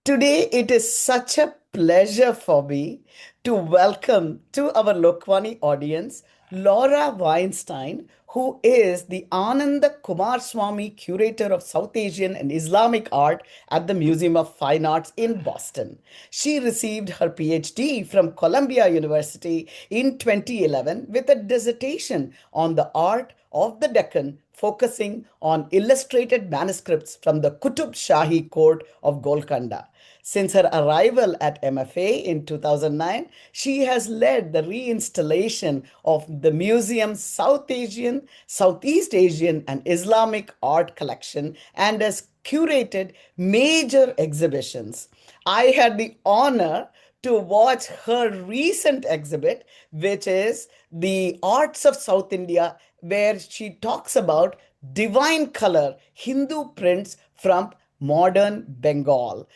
Today, it is such a pleasure for me to welcome to our Lokvani audience Laura Weinstein, who is the Anand Coomarswamy Curator of South Asian and Islamic Art at the Museum of Fine Arts in Boston. She received her PhD from Columbia University in 2011 with a dissertation on the art of the Deccan, focusing on illustrated manuscripts from the Qutub Shahi court of Golconda. Since her arrival at MFA in 2009, she has led the reinstallation of the museum's South Asian, Southeast Asian, and Islamic art collection and has curated major exhibitions. I had the honor to watch her recent exhibit, which is The Arts of South India, where she talks about divine color Hindu prints from modern Bengal.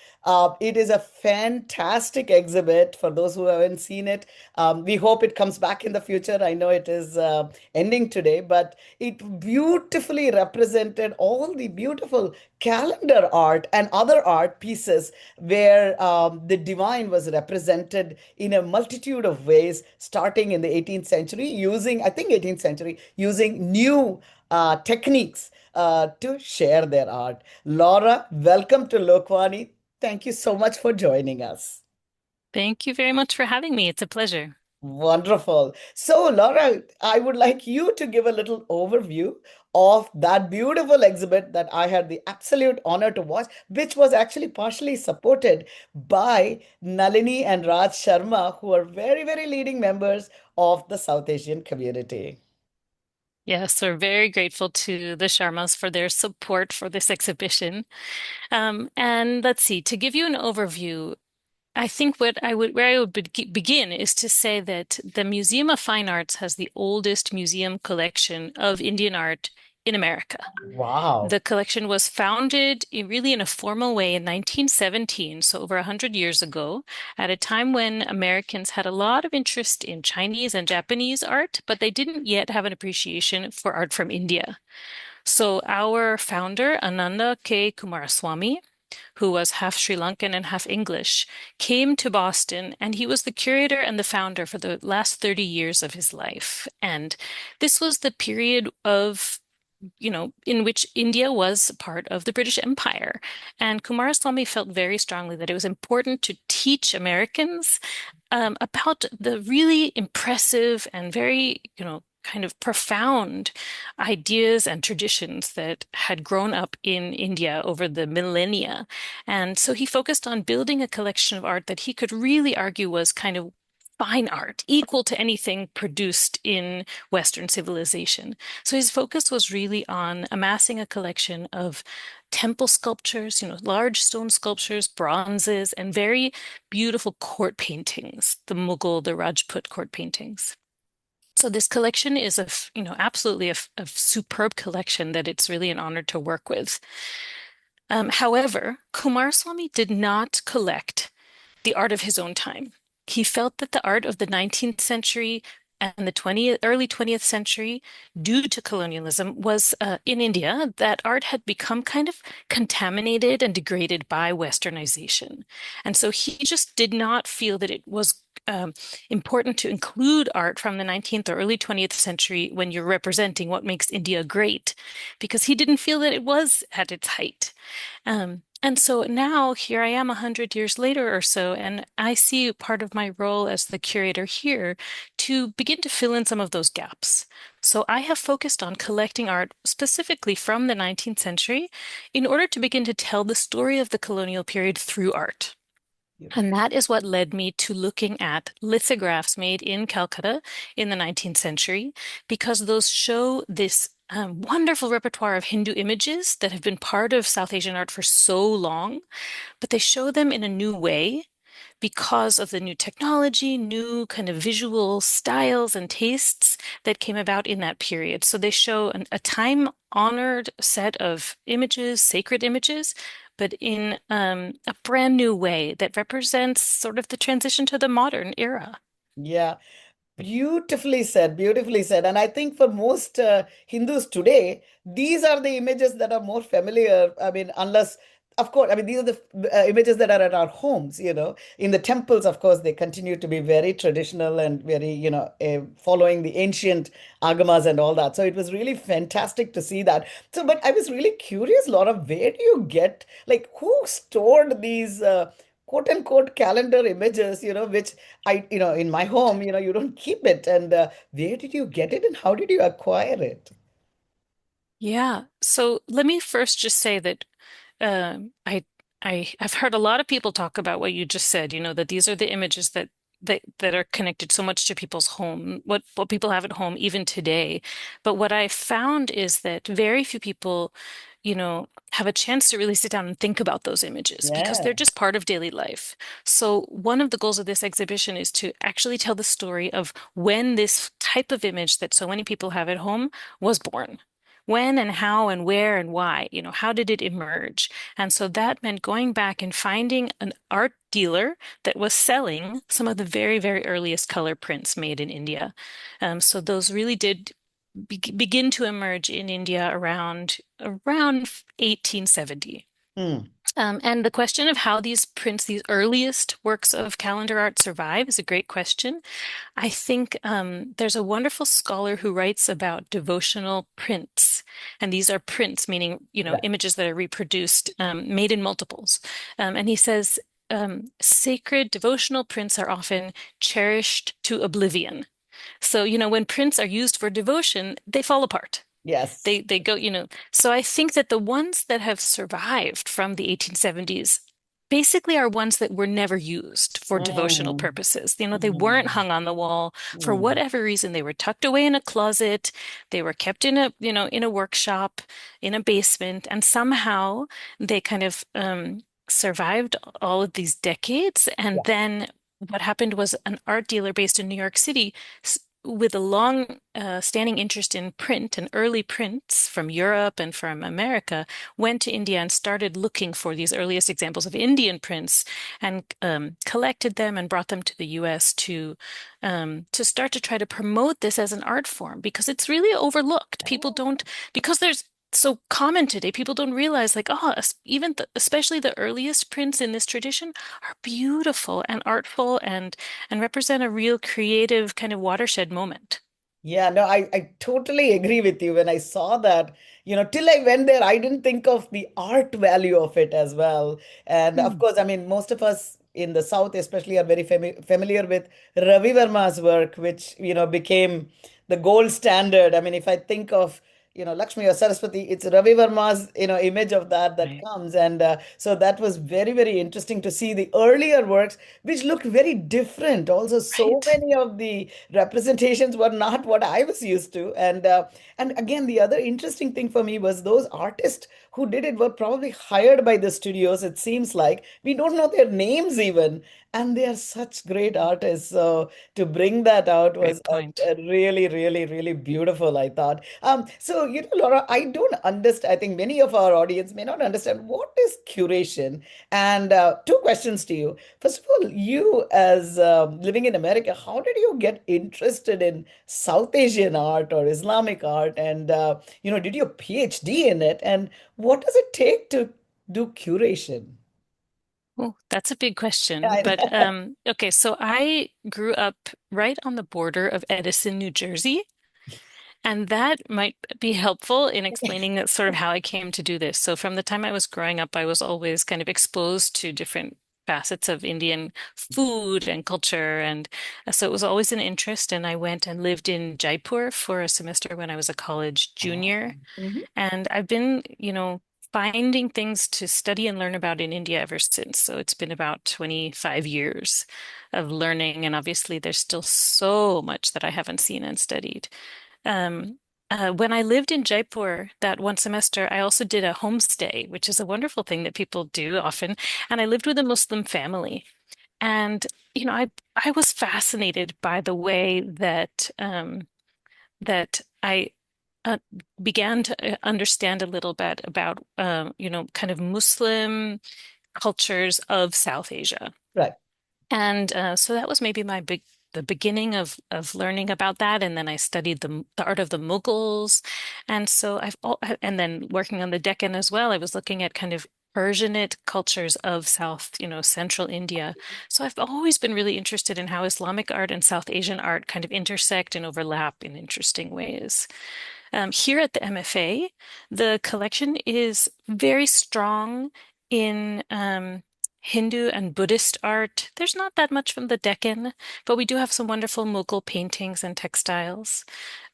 It is a fantastic exhibit for those who haven't seen it. We hope it comes back in the future. I know it is ending today, but it beautifully represented all the beautiful calendar art and other art pieces where the divine was represented in a multitude of ways, starting in the 18th century, using, I think, 18th century, using new techniques to share their art. Laura, welcome to Lokvani. Thank you so much for joining us. Thank you very much for having me. It's a pleasure. Wonderful. So, Laura, I would like you to give a little overview of that beautiful exhibit that I had the absolute honor to watch, which was actually partially supported by Nalini and Raj Sharma, who are very, very leading members of the South Asian community. Yes, we're very grateful to the Sharmas for their support for this exhibition. And let's see, to give you an overview, I think where I would begin is to say that the Museum of Fine Arts has the oldest museum collection of Indian art in America. Wow. The collection was founded really in a formal way in 1917, so over 100 years ago, at a time when Americans had a lot of interest in Chinese and Japanese art, but they didn't yet have an appreciation for art from India. So our founder, Ananda K. Coomarswamy, who was half Sri Lankan and half English, came to Boston, and he was the curator and the founder for the last 30 years of his life. And this was the period of in which India was part of the British Empire. And Coomaraswamy felt very strongly that it was important to teach Americans about the really impressive and very, kind of profound ideas and traditions that had grown up in India over the millennia. And so he focused on building a collection of art that he could really argue was kind of fine art, equal to anything produced in Western civilization. So his focus was really on amassing a collection of temple sculptures, large stone sculptures, bronzes, and very beautiful court paintings, the Mughal, the Rajput court paintings. So this collection is absolutely a superb collection that it's really an honor to work with. However, Coomaraswamy did not collect the art of his own time. He felt that the art of the 19th century and the early 20th century, due to colonialism, was in India, that art had become kind of contaminated and degraded by Westernization. And so he just did not feel that it was important to include art from the 19th or early 20th century when you're representing what makes India great, because he didn't feel that it was at its height. And so now here I am 100 years later or so, and I see part of my role as the curator here to begin to fill in some of those gaps. So I have focused on collecting art specifically from the 19th century in order to begin to tell the story of the colonial period through art. And that is what led me to looking at lithographs made in Calcutta in the 19th century, because those show this wonderful repertoire of Hindu images that have been part of South Asian art for so long, but they show them in a new way because of the new technology, new kind of visual styles and tastes that came about in that period. So they show a time-honored set of images, sacred images, but in a brand new way that represents sort of the transition to the modern era. Yeah. Beautifully said, beautifully said. And I think for most Hindus today, these are the images that are more familiar. I mean, unless of course, I mean, these are the images that are at our homes, In the temples, of course, they continue to be very traditional and very, following the ancient agamas and all that. So it was really fantastic to see that. So, but I was really curious, Laura, where do you get, like, who stored these quote unquote calendar images, which in my home, you don't keep it. And where did you get it and how did you acquire it? Yeah. So let me first just say that um, I I've heard a lot of people talk about what you just said, that these are the images that are connected so much to people's home, what people have at home even today. But what I found is that very few people, have a chance to really sit down and think about those images because Yeah. they're just part of daily life. So one of the goals of this exhibition is to actually tell the story of when this type of image that so many people have at home was born. When and how and where and why, how did it emerge? And so that meant going back and finding an art dealer that was selling some of the very, very earliest color prints made in India. So those really did begin to emerge in India around 1870. Mm. And the question of how these prints, these earliest works of calendar art survive is a great question. I think there's a wonderful scholar who writes about devotional prints, and these are prints, meaning Right. images that are reproduced, made in multiples. And he says sacred devotional prints are often cherished to oblivion. So when prints are used for devotion, they fall apart. Yes. They go, so I think that the ones that have survived from the 1870s basically are ones that were never used for devotional Mm. purposes. They weren't Mm. hung on the wall for Mm. whatever reason. They were tucked away in a closet. They were kept in a workshop, in a basement, and somehow they kind of survived all of these decades. And Yeah. then what happened was an art dealer based in New York City with a long standing interest in print and early prints from Europe and from America, went to India and started looking for these earliest examples of Indian prints and collected them and brought them to the US to start to try to promote this as an art form because it's really overlooked. People don't, because there's so common today, people don't realize like, oh, even especially the earliest prints in this tradition are beautiful and artful and represent a real creative kind of watershed moment. Yeah, no, I totally agree with you. When I saw that, till I went there, I didn't think of the art value of it as well. And of Hmm. course, I mean, most of us in the South, especially, are very familiar with Ravi Verma's work, which, became the gold standard. I mean, if I think of, Lakshmi or Saraswati, it's Ravi Verma's, image of that Right. comes. And so that was very, very interesting to see the earlier works, which looked very different. Also, so Right. many of the representations were not what I was used to. And again, the other interesting thing for me was those artists who did it were probably hired by the studios. It seems like we don't know their names even, and they are such great artists. So to bring that out was Great point. a really, really, really beautiful, I thought. So Laura, I don't understand. I think many of our audience may not understand what is curation. And two questions to you. First of all, you as living in America, how did you get interested in South Asian art or Islamic art? And did you PhD in it? And what does it take to do curation? Oh, that's a big question. But I- okay, so I grew up right on the border of Edison, New Jersey. And that might be helpful in explaining that sort of how I came to do this. So from the time I was growing up, I was always kind of exposed to different facets of Indian food and culture. And so it was always an interest. And I went and lived in Jaipur for a semester when I was a college Oh. junior. Mhm. And I've been, finding things to study and learn about in India ever since. So it's been about 25 years of learning. And obviously, there's still so much that I haven't seen and studied. Um, when I lived in Jaipur that one semester, I also did a homestay, which is a wonderful thing that people do often. And I lived with a Muslim family. And, I was fascinated by the way that I uh, began to understand a little bit about, kind of Muslim cultures of South Asia. Right. And so that was maybe the beginning of learning about that. And then I studied the art of the Mughals. And so and then working on the Deccan as well, I was looking at kind of Persianate cultures of South, Central India. So I've always been really interested in how Islamic art and South Asian art kind of intersect and overlap in interesting ways. Here at the MFA, the collection is very strong in Hindu and Buddhist art. There's not that much from the Deccan, but we do have some wonderful Mughal paintings and textiles.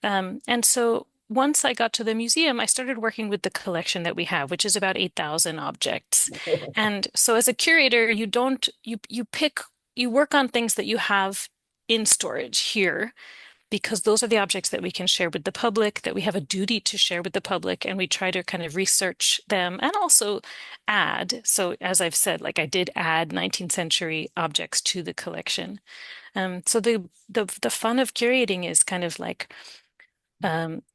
And so once I got to the museum, I started working with the collection that we have, which is about 8,000 objects. And so as a curator, you pick, you work on things that you have in storage here because those are the objects that we can share with the public, that we have a duty to share with the public, and we try to kind of research them and also add. So, as I've said, like I did add 19th century objects to the collection. So the fun of curating is kind of like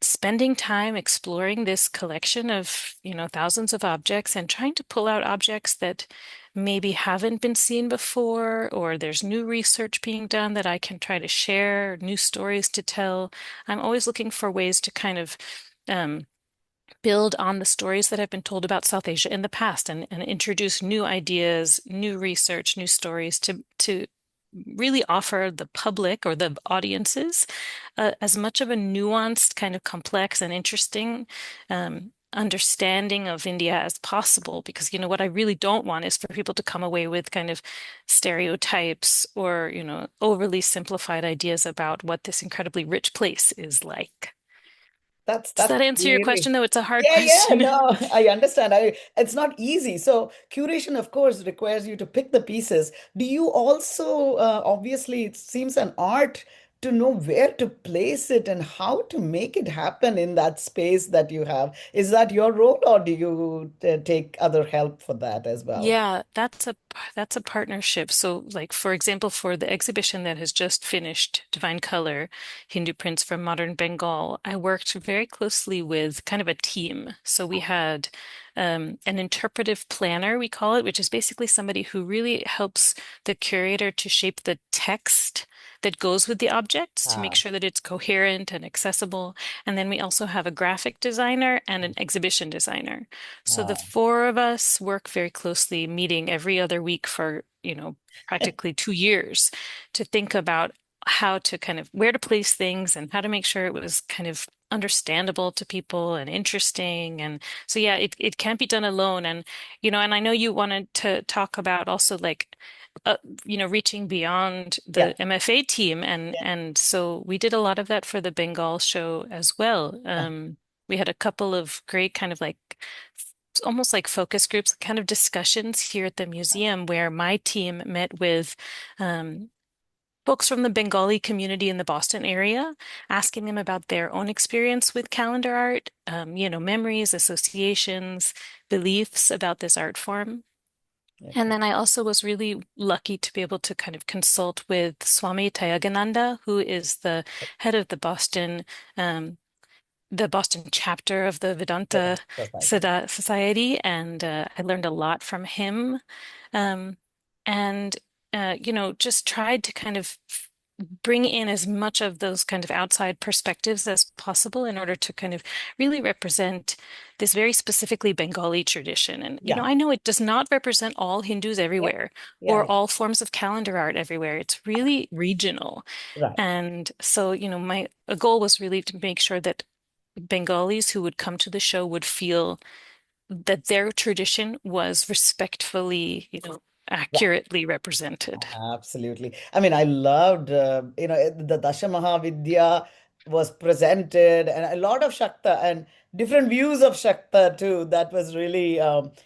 spending time exploring this collection of, thousands of objects and trying to pull out objects that maybe haven't been seen before, or there's new research being done that I can try to share, new stories to tell. I'm always looking for ways to kind of um, build on the stories that have been told about South Asia in the past and introduce new ideas, new research, new stories to really offer the public or the audiences as much of a nuanced, kind of complex and interesting understanding of India as possible. Because, what I really don't want is for people to come away with kind of stereotypes or, overly simplified ideas about what this incredibly rich place is like. Does That's that answer your really, question, though? It's a hard yeah, question. no, I understand. It's not easy. So curation, of course, requires you to pick the pieces. Do you also, obviously, it seems an art to know where to place it and how to make it happen in that space that you have. Is that your role, or do you take other help for that as well? Yeah, that's a partnership. So, like for example, for the exhibition that has just finished, Divine Color, Hindu Prints from Modern Bengal, I worked very closely with kind of a team. So we had an interpretive planner, we call it, which is basically somebody who really helps the curator to shape the text that goes with the objects to make Ah, sure that it's coherent and accessible. And then we also have a graphic designer and an exhibition designer. So the ah. four of us work very closely, meeting every other week for, practically 2 years to think about how to kind of where to place things and how to make sure it was kind of understandable to people and interesting. And so, yeah, it can't be done alone. And I know you wanted to talk about also like, uh, reaching beyond Yeah, the MFA team. And, yeah, and so we did a lot of that for the Bengal show as well. yeah. We had a couple of great kind of like almost like focus groups, kind of discussions here at the museum where my team met with um, folks from the Bengali community in the Boston area, asking them about their own experience with calendar art, memories, associations, beliefs about this art form. And Okay. then I also was really lucky to be able to kind of consult with Swami Tyagananda, who is the head of um, the Boston chapter of the Vedanta Society. Society, and I learned a lot from him. Um, and just tried to kind of bring in as much of those kind of outside perspectives as possible in order to kind of really represent this very specifically Bengali tradition. And, Yeah, I know it does not represent all Hindus yeah, everywhere yeah, or yeah. all forms of calendar art everywhere. It's really regional. Right. And so, my goal was really to make sure that Bengalis who would come to the show would feel that their tradition was respectfully, accurately represented. Absolutely. I mean, I loved, the Dasha Mahavidya was presented and a lot of Shakta and different views of Shakta too. That was really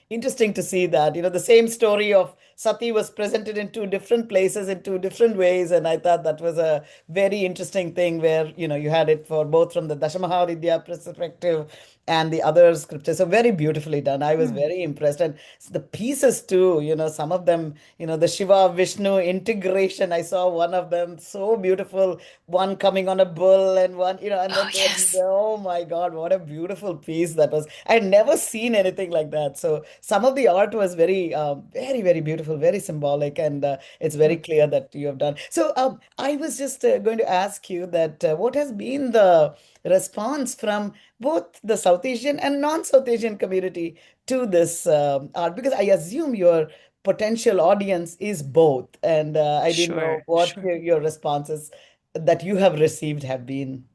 interesting to see that. The same story of Sati was presented in two different places in two different ways. And I thought that was a very interesting thing where, you had it for both from the Dasha Mahavidya perspective and the other scriptures. So very beautifully done. I was Hmm. very impressed. And the pieces too, some of them, the Shiva Vishnu integration. I saw one of them so beautiful, one coming on a bull and one, and Oh, then yes. oh my God, what a beautiful piece that was. I'd never seen anything like that. So some of the art was very, very, very beautiful, very symbolic, and it's very Hmm. clear that you have done. So I was just going to ask you that what has been the response from both the South Asian and non-South Asian community to this art? Because I assume your potential audience is both, and I didn't know Sure, what sure. your responses that you have received have been.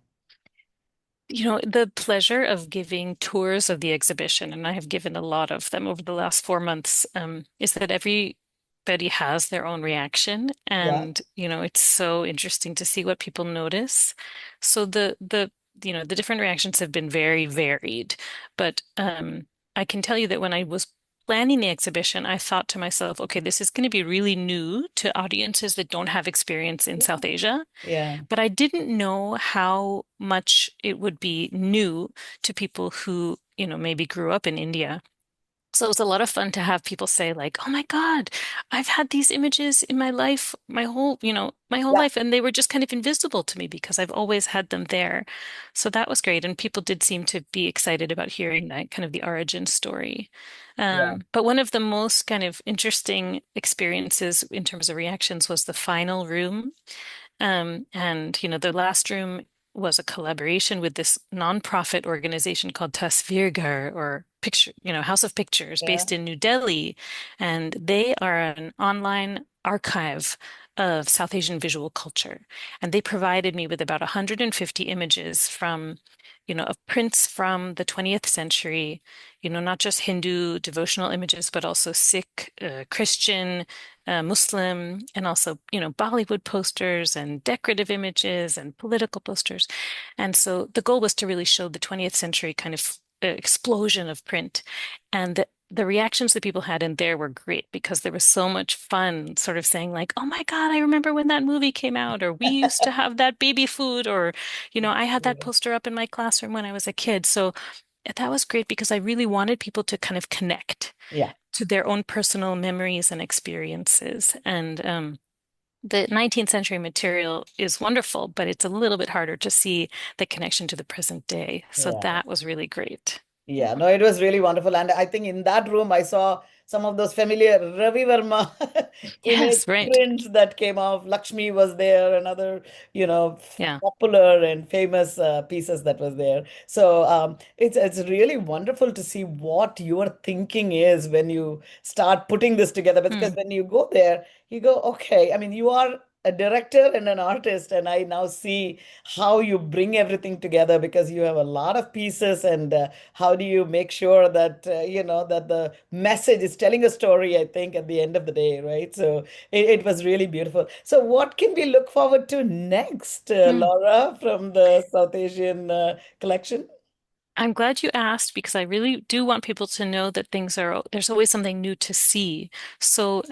The pleasure of giving tours of the exhibition, and I have given a lot of them over the last 4 months, is that everybody has their own reaction. Yeah, And, it's so interesting to see what people notice. So the different reactions have been very varied. But I can tell you that when I was planning the exhibition, I thought to myself, okay, this is going to be really new to audiences that don't have experience in South Asia. yeah, But I didn't know how much it would be new to people who, maybe grew up in India. So it was a lot of fun to have people say like, "Oh my God, I've had these images in my life, my whole yeah, life, and they were just kind of invisible to me because I've always had them there." So that was great, and people did seem to be excited about hearing that kind of the origin story. yeah. But one of the most kind of interesting experiences in terms of reactions was the final room. And the last room was a collaboration with this nonprofit organization called Tasvirgar, or House of Pictures, Yeah. based in New Delhi. And they are an online archive of South Asian visual culture. And they provided me with about 150 images of prints from the 20th century, not just Hindu devotional images, but also Sikh, Christian, Muslim, and also, Bollywood posters and decorative images and political posters. And so the goal was to really show the 20th century kind of explosion of print. And the reactions that people had in there were great because there was so much fun sort of saying like, "Oh my God, I remember when that movie came out," or "We used to have that baby food," or, "I had that poster up in my classroom when I was a kid." So that was great because I really wanted people to kind of connect Yeah. to their own personal memories and experiences. And the 19th century material is wonderful, but it's a little bit harder to see the connection to the present day. So Yeah. that was really great. Yeah, no, it was really wonderful. And I think in that room, I saw some of those familiar Ravi Verma image Yes, right. prints that came off. Lakshmi was there, another, Yeah. popular and famous pieces that was there. So it's really wonderful to see what your thinking is when you start putting this together. Because Mm. when you go there, you go, okay, I mean, you are a director and an artist, and I now see how you bring everything together because you have a lot of pieces, and how do you make sure that that the message is telling a story, I think, at the end of the day, right? So it was really beautiful. So what can we look forward to next, Mm. Laura, from the South Asian collection? I'm glad you asked because I really do want people to know that there's always something new to see. So,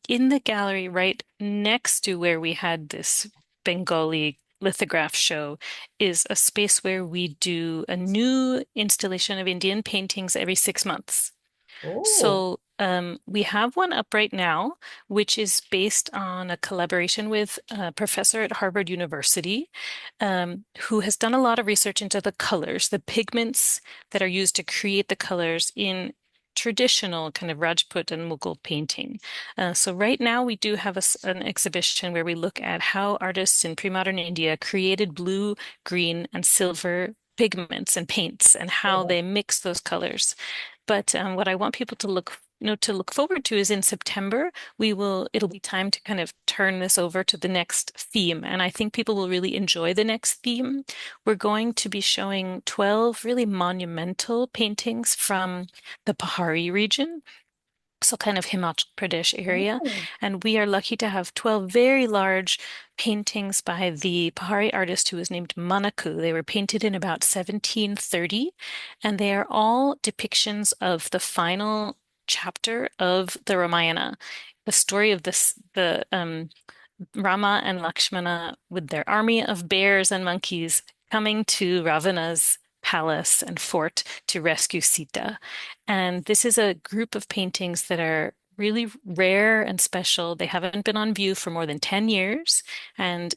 in the gallery right next to where we had this Bengali lithograph show is a space where we do a new installation of Indian paintings every 6 months. Oh, So we have one up right now, which is based on a collaboration with a professor at Harvard University, who has done a lot of research into the colors, the pigments that are used to create the colors in traditional kind of Rajput and Mughal painting. So right now we do have an exhibition where we look at how artists in pre-modern India created blue, green, and silver pigments and paints and how oh, they mix those colors. But what I want people to look forward to is in September, it'll be time to kind of turn this over to the next theme. And I think people will really enjoy the next theme. We're going to be showing 12 really monumental paintings from the Pahari region, so kind of Himachal Pradesh area. oh, And we are lucky to have 12 very large paintings by the Pahari artist who was named Manaku. They were painted in about 1730, and they are all depictions of the final chapter of the Ramayana, the story of the Rama and Lakshmana with their army of bears and monkeys coming to Ravana's palace and fort to rescue Sita. And this is a group of paintings that are really rare and special. They haven't been on view for more than 10 years. And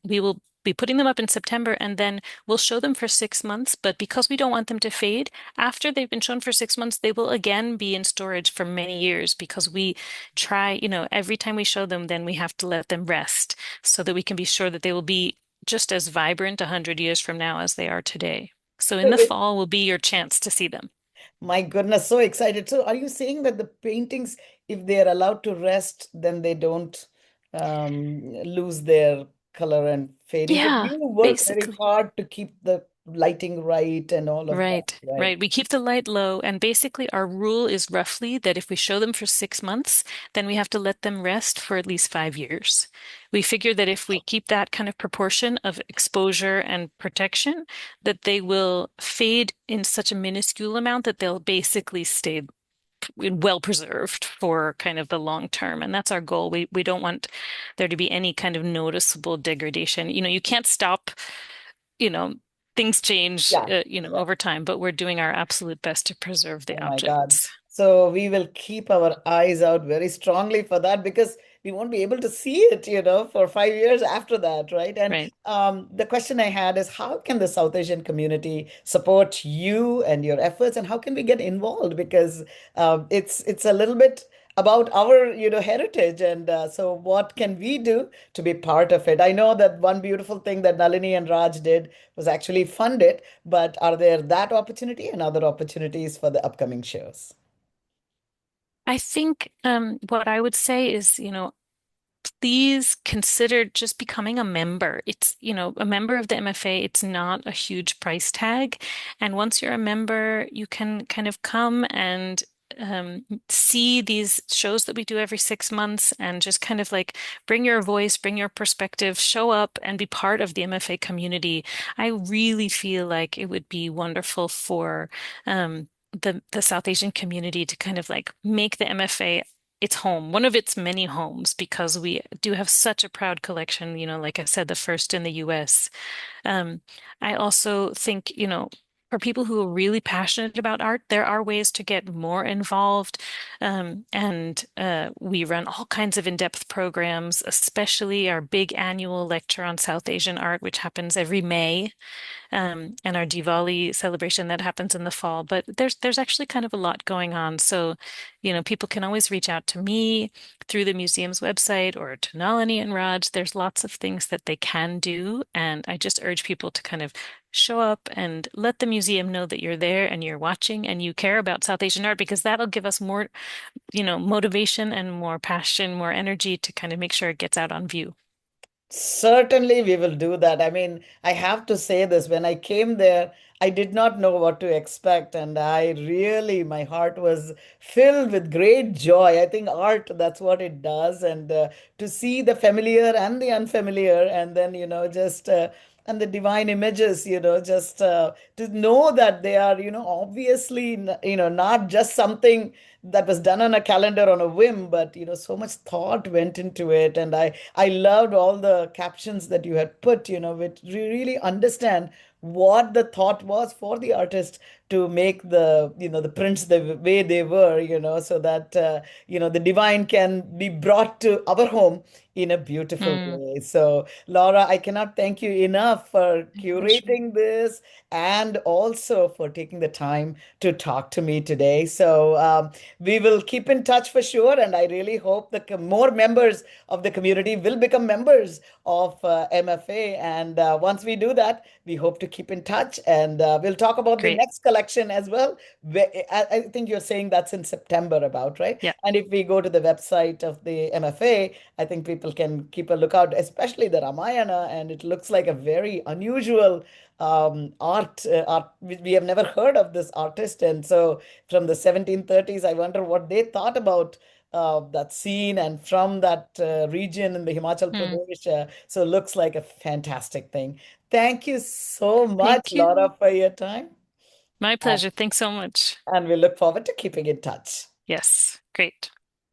we will be putting them up in September, and then we'll show them for 6 months. But because we don't want them to fade, after they've been shown for 6 months, they will again be in storage for many years because we try, every time we show them, then we have to let them rest so that we can be sure that they will be just as vibrant 100 years from now as they are today. So in so the fall will be your chance to see them. My goodness, so excited. So, are you saying that the paintings, if they are allowed to rest, then they don't lose their color and fading? Because Yeah, you work very basically. hard to keep the lighting right and all of that, Right, right? right. We keep the light low, and basically our rule is roughly that if we show them for 6 months, then we have to let them rest for at least 5 years. We figure that if we keep that kind of proportion of exposure and protection, that they will fade in such a minuscule amount that they'll basically stay well preserved for kind of the long term. And that's our goal. We don't want there to be any kind of noticeable degradation. You can't stop, you know, things change, Yeah. over time, but we're doing our absolute best to preserve the Oh my God. objects. So we will keep our eyes out very strongly for that because we won't be able to see it, for 5 years after that, right? And Right. the question I had is how can the South Asian community support you and your efforts, and how can we get involved? Because it's a little bit about our, heritage, and so what can we do to be part of it? I know that one beautiful thing that Nalini and Raj did was actually fund it, but are there that opportunity and other opportunities for the upcoming shows? I think what I would say is, please consider just becoming a member. It's, a member of the MFA. It's not a huge price tag. And once you're a member, you can kind of come and see these shows that we do every 6 months and just kind of like bring your voice, bring your perspective, show up and be part of the MFA community. I really feel like it would be wonderful for the South Asian community to kind of like make the MFA its home, one of its many homes, because we do have such a proud collection, like I said, the first in the US. Um, I also think, for people who are really passionate about art, there are ways to get more involved. And we run all kinds of in-depth programs, especially our big annual lecture on South Asian art, which happens every May, and our Diwali celebration that happens in the fall. But there's actually kind of a lot going on. So, people can always reach out to me through the museum's website or to Nalini and Raj. There's lots of things that they can do, and I just urge people to kind of show up and let the museum know that you're there and you're watching and you care about South Asian art because that'll give us more, motivation and more passion, more energy to kind of make sure it gets out on view. Certainly, we will do that. I mean, I have to say this. When I came there, I did not know what to expect. And my heart was filled with great joy. I think art, that's what it does. And to see the familiar and the unfamiliar, and then, and the divine images, just to know that they are, obviously, not just something that was done on a calendar on a whim, but so much thought went into it. And I loved all the captions that you had put, which really understand what the thought was for the artist to make the prints the way they were, so that the divine can be brought to our home in a beautiful Mm, way. So Laura, I cannot thank you enough for my pleasure. curating this and also for taking the time to talk to me today. So we will keep in touch for sure. And I really hope that more members of the community will become members of MFA. And once we do that, we hope to keep in touch. And we'll talk about the Great. next collection as well. I think you're saying that's in September about, right? Yeah. And if we go to the website of the MFA, I think people can keep a lookout, especially the Ramayana. And it looks like a very unusual art. We have never heard of this artist. And so from the 1730s. I wonder what they thought about that scene and from that region in the Himachal Mm, Pradesh. So looks like a fantastic thing. Thank you so much, thank you. Laura, for your time. My And pleasure. Thanks so much. and we look forward to keeping in touch. Yes. Great.